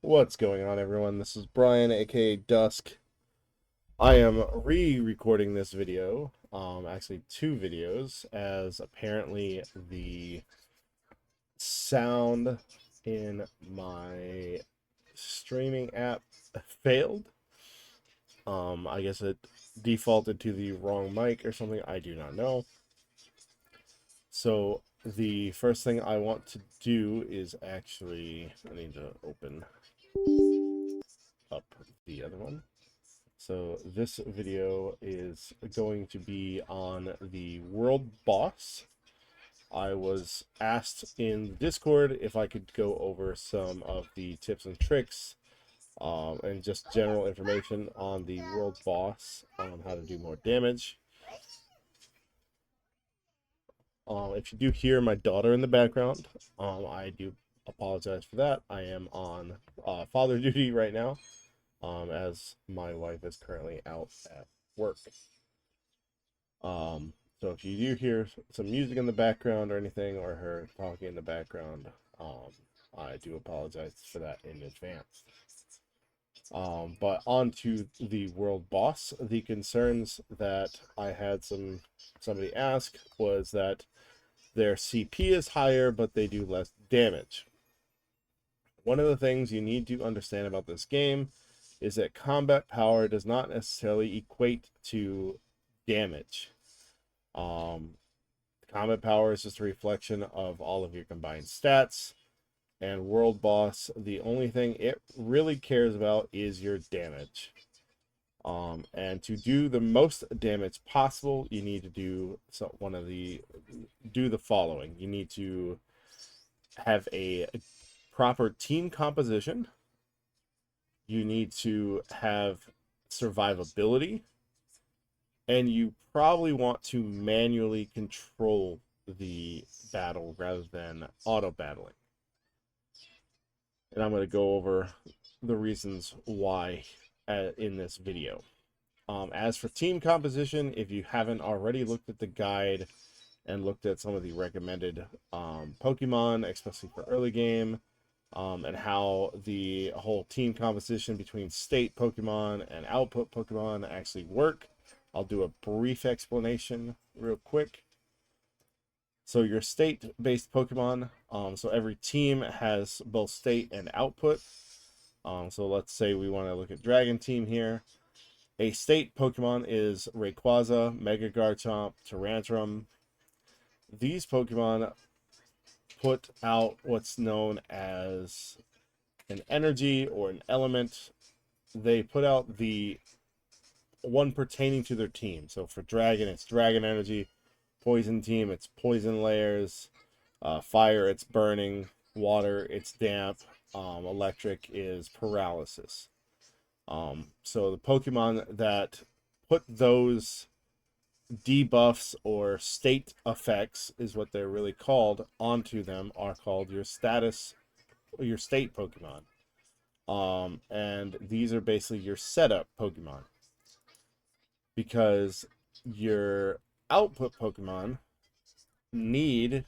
What's going on, everyone? This is Brian, aka Dusk. I am re-recording this video, actually two videos, as apparently the sound in my streaming app failed. I guess it defaulted to the wrong mic or something. I do not know. So the first thing I want to do is actually, I need to open up the other one. So this video is going to be on the world boss. I was asked in Discord if I could go over some of the tips and tricks and just general information on the world boss on how to do more damage. If you do hear my daughter in the background, I do apologize for that. I am on father duty right now, as my wife is currently out at work. So if you do hear some music in the background or anything, or her talking in the background, I do apologize for that in advance. But on to the world boss. The concerns that I had somebody ask was that their CP is higher, but they do less damage. One of the things you need to understand about this game is that combat power does not necessarily equate to damage. Combat power is just a reflection of all of your combined stats. And world boss, the only thing it really cares about is your damage. And to do the most damage possible, you need to do the following. You need to have a proper team composition. You need to have survivability, and you probably want to manually control the battle rather than auto battling. And I'm going to go over the reasons why in this video. As for team composition, if you haven't already looked at the guide and looked at some of the recommended Pokemon, especially for early game, and how the whole team composition between state Pokemon and output Pokemon actually work, I'll do a brief explanation real quick. So your state-based Pokemon, so every team has both state and output. So let's say we want to look at Dragon Team here. A state Pokemon is Rayquaza, Mega Garchomp, Tyrantrum. These Pokemon put out what's known as an energy or an element. They put out the one pertaining to their team. So for Dragon, it's Dragon Energy. Poison Team, it's Poison Layers. Fire, it's Burning. Water, it's Damp. Electric is Paralysis. So the Pokemon that put those debuffs or state effects, is what they're really called, onto them are called your status or your state Pokemon. And these are basically your setup Pokemon, because your output Pokemon need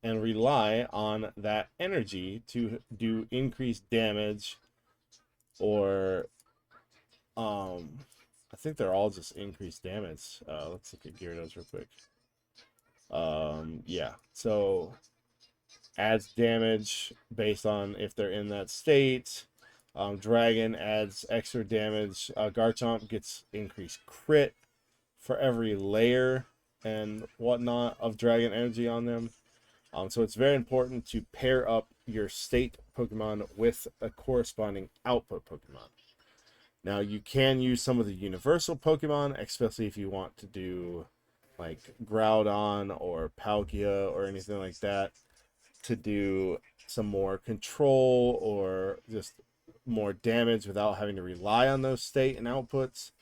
and rely on that energy to do increased damage, or I think they're all just increased damage. Let's look at Gyarados real quick. Yeah, so adds damage based on if they're in that state. Dragon adds extra damage. Garchomp gets increased crit for every layer and whatnot of Dragon energy on them. So it's very important to pair up your state Pokemon with a corresponding output Pokemon. Now, you can use some of the universal Pokemon, especially if you want to do like Groudon or Palkia or anything like that, to do some more control or just more damage without having to rely on those state and outputs.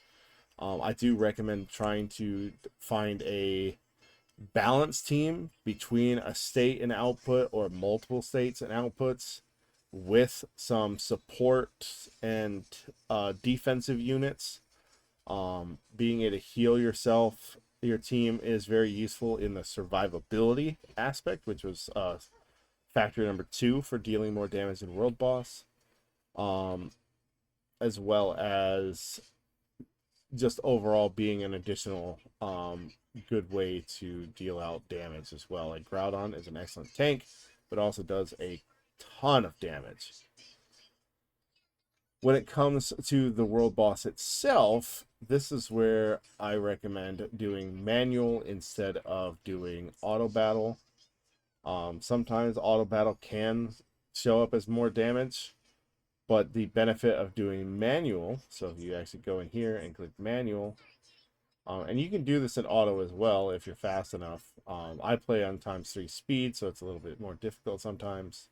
I do recommend trying to find a balanced team between a state and output or multiple states and outputs, with some support and defensive units. Being able to heal yourself, your team, is very useful in the survivability aspect, which was factor number 2 for dealing more damage in World Boss. as well as just overall being an additional good way to deal out damage as well. Like Groudon is an excellent tank, but also does a ton of damage. When it comes to the world boss itself, this is where I recommend doing manual instead of doing auto battle. Sometimes auto battle can show up as more damage, but the benefit of doing manual, so if you actually go in here and click manual, and you can do this in auto as well if you're fast enough. I play on ×3 speed, so it's a little bit more difficult sometimes.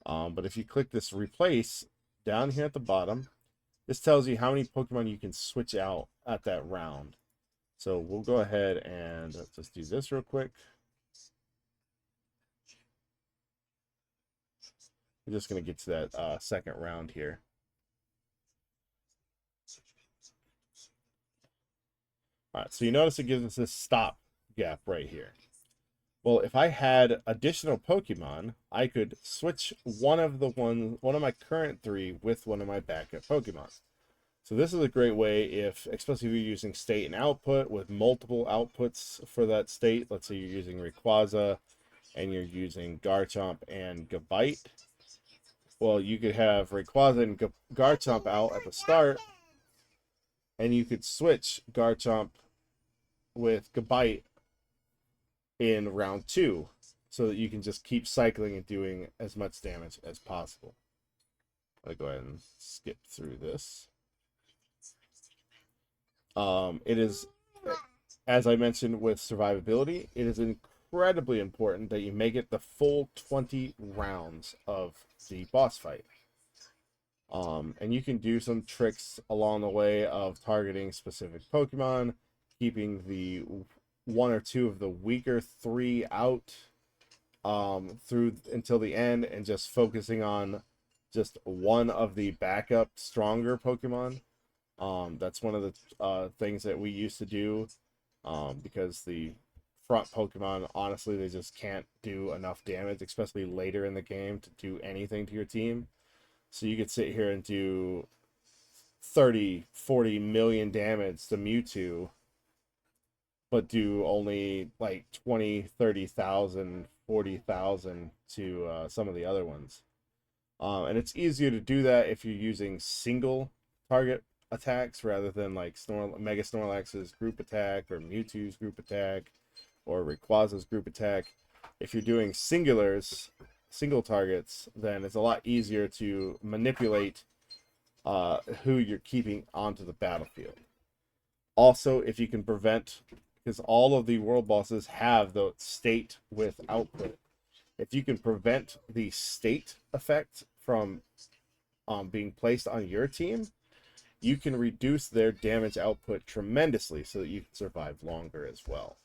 But if you click this replace down here at the bottom, this tells you how many Pokemon you can switch out at that round. So we'll go ahead and just do this real quick. We're just going to get to that second round here. All right, so you notice it gives us this stop gap right here. Well, if I had additional Pokemon, I could switch one of my current 3 with one of my backup Pokemon. So this is a great way especially if you're using state and output with multiple outputs for that state. Let's say you're using Rayquaza and you're using Garchomp and Gabite. Well, you could have Rayquaza and Garchomp out at the start, and you could switch Garchomp with Gabite in round 2, so that you can just keep cycling and doing as much damage as possible. I'll go ahead and skip through this. It is, as I mentioned with survivability, it is incredibly important that you make it the full 20 rounds of the boss fight. And you can do some tricks along the way of targeting specific Pokemon, keeping the 1 or 2 of the weaker 3 out through until the end, and just focusing on just one of the backup stronger Pokemon. That's one of the things that we used to do, because the front Pokemon, honestly, they just can't do enough damage, especially later in the game, to do anything to your team. So you could sit here and do 30-40 million damage to Mewtwo, but do only like 20-30,000, 40,000 to some of the other ones. And it's easier to do that if you're using single target attacks rather than like Mega Snorlax's group attack or Mewtwo's group attack or Rayquaza's group attack. If you're doing single targets, then it's a lot easier to manipulate who you're keeping onto the battlefield. Also, if you can prevent, because all of the world bosses have the state with output, if you can prevent the state effect from being placed on your team, you can reduce their damage output tremendously so that you can survive longer as well.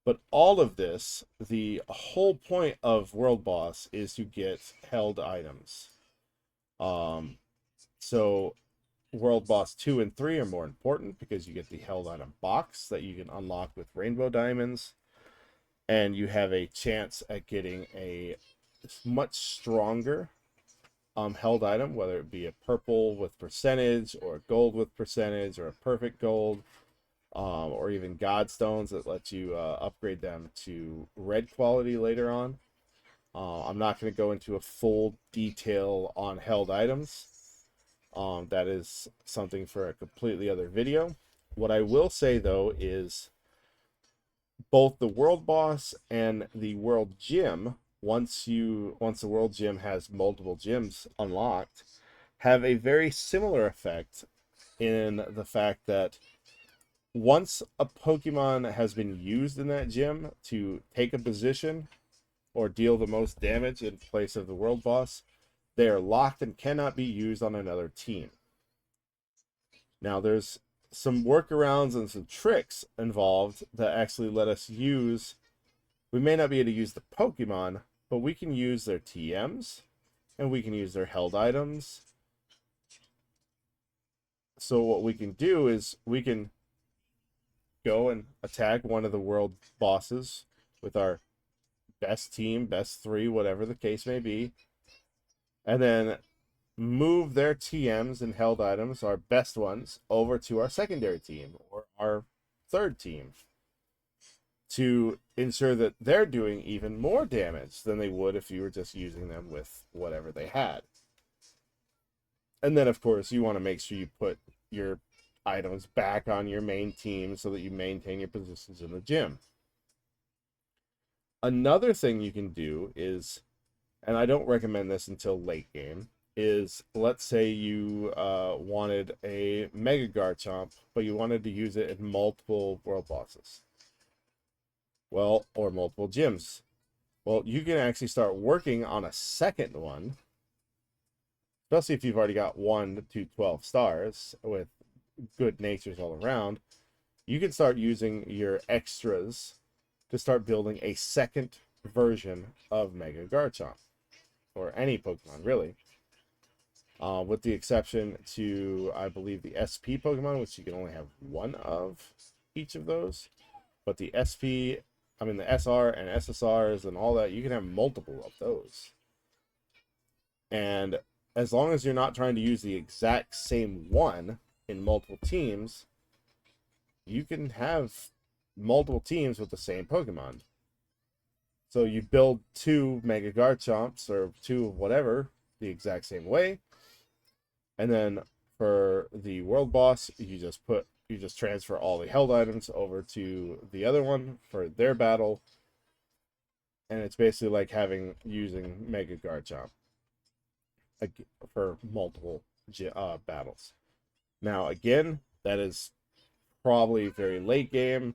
But all of this, the whole point of World Boss is to get held items. So World Boss 2 and 3 are more important because you get the held item box that you can unlock with Rainbow Diamonds. And you have a chance at getting a much stronger held item, whether it be a purple with percentage or a gold with percentage or a perfect gold, or even Godstones that let you upgrade them to red quality later on. I'm not going to go into a full detail on held items. That is something for a completely other video. What I will say, though, is both the world boss and the world gym, once the world gym has multiple gyms unlocked, have a very similar effect in the fact that once a Pokemon has been used in that gym to take a position or deal the most damage in place of the world boss, they are locked and cannot be used on another team. Now, there's some workarounds and some tricks involved that actually let us use. We may not be able to use the Pokemon, but we can use their TMs and we can use their held items. So what we can do is we can go and attack one of the world bosses with our best team, best 3, whatever the case may be. and then move their TMs and held items, our best ones, over to our secondary team or our third team to ensure that they're doing even more damage than they would if you were just using them with whatever they had. And then, of course, you want to make sure you put your items back on your main team so that you maintain your positions in the gym. Another thing you can do is, and I don't recommend this until late game, is let's say you wanted a Mega Garchomp, but you wanted to use it in multiple world bosses. Well, or multiple gyms. Well, you can actually start working on a second one, especially if you've already got 1 to 12 stars with good natures all around. You can start using your extras to start building a second version of Mega Garchomp, or any Pokemon, really. With the exception to, I believe, the SP Pokemon, which you can only have one of each of those. But the SP, I mean, the SR and SSRs and all that, you can have multiple of those. And as long as you're not trying to use the exact same one in multiple teams, you can have multiple teams with the same Pokemon. So you build 2 Mega Garchomps or 2 of whatever the exact same way. And then for the world boss, you just transfer all the held items over to the other one for their battle. And it's basically like using Mega Garchomp for multiple battles. Now, again, that is probably very late game.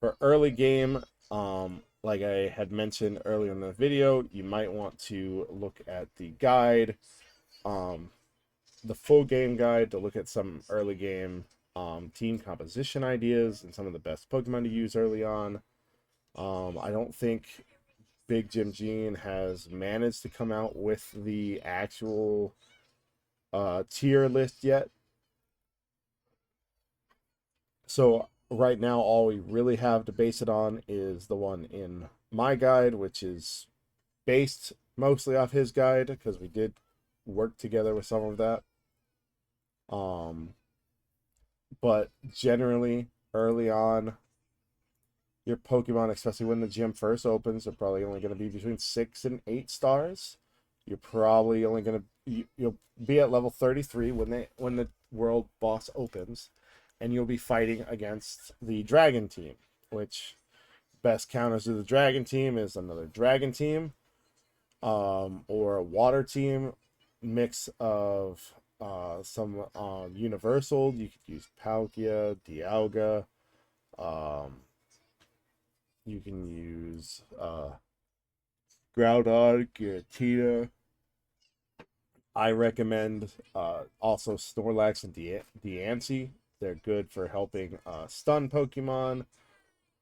For early game, like I had mentioned earlier in the video, you might want to look at the guide, the full game guide, to look at some early game team composition ideas and some of the best Pokemon to use early on. I don't think Big Jim Gene has managed to come out with the actual tier list yet. So right now, all we really have to base it on is the one in my guide, which is based mostly off his guide because we did work together with some of that. But generally, early on, your Pokemon, especially when the gym first opens, are probably only going to be between 6 and 8 stars. You're probably only going to you'll be at level 33 when the world boss opens, and you'll be fighting against the Dragon team, which best counters to the Dragon team is another Dragon team, or a Water team mix of some Universal. You could use Palkia, Dialga. You can use Groudon, Giratina. I recommend also Snorlax and Deancey. They're good for helping stun Pokemon.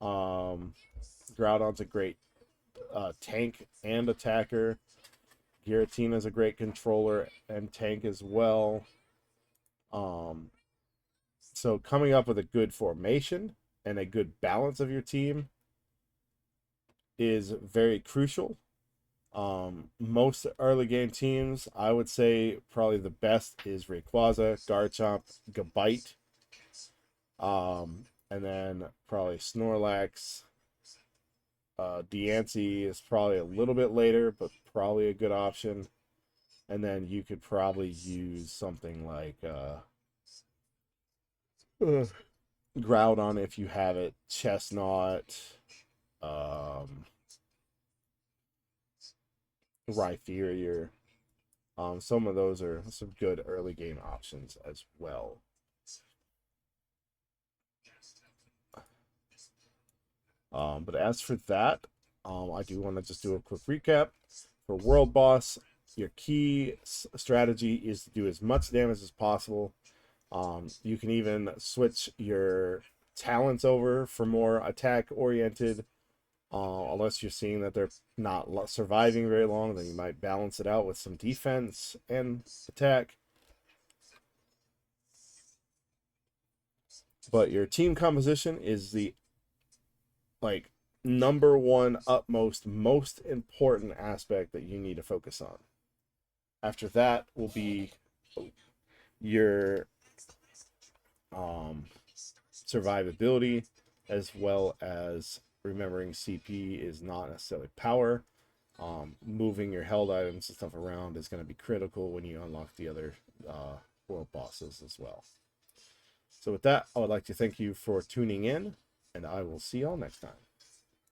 Groudon's a great tank and attacker. Giratina's a great controller and tank as well. So coming up with a good formation and a good balance of your team is very crucial. Most early game teams, I would say probably the best is Rayquaza, Garchomp, Gabite, and then probably Snorlax. Deancey is probably a little bit later, but probably a good option. And then you could probably use something like Groudon if you have it, Chestnut, Rhyperior. Some of those are some good early game options as well. But as for that, I do want to just do a quick recap. For World Boss, your key strategy is to do as much damage as possible. You can even switch your talents over for more attack-oriented. Unless you're seeing that they're not surviving very long, then you might balance it out with some defense and attack. But your team composition is the number one, utmost, most important aspect that you need to focus on. After that will be your survivability, as well as remembering CP is not necessarily power. Moving your held items and stuff around is going to be critical when you unlock the other world bosses as well. So with that, I would like to thank you for tuning in, and I will see y'all next time.